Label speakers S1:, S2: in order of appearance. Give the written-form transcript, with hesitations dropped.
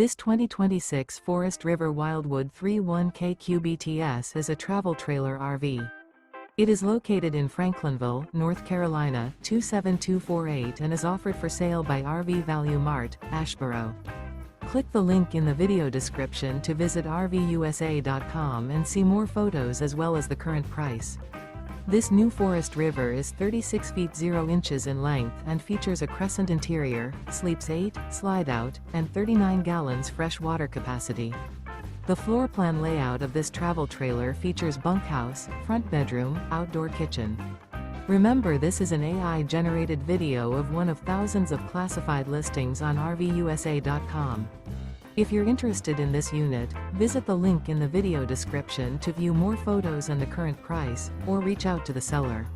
S1: This 2026 Forest River Wildwood 31K QBTS is a travel trailer RV. It is located in Franklinville, North Carolina, 27248 and is offered for sale by RV Value Mart, Asheboro. Click the link in the video description to visit RVUSA.com and see more photos as well as the current price. This new Forest River is 36 feet 0 inches in length and features a Crescent interior, sleeps 8, Slideout, and 39 gallons fresh water capacity. The floor plan layout of this travel trailer features bunkhouse, front bedroom, outdoor kitchen. Remember, this is an AI-generated video of one of thousands of classified listings on RVUSA.com. If you're interested in this unit, visit the link in the video description to view more photos and the current price, or reach out to the seller.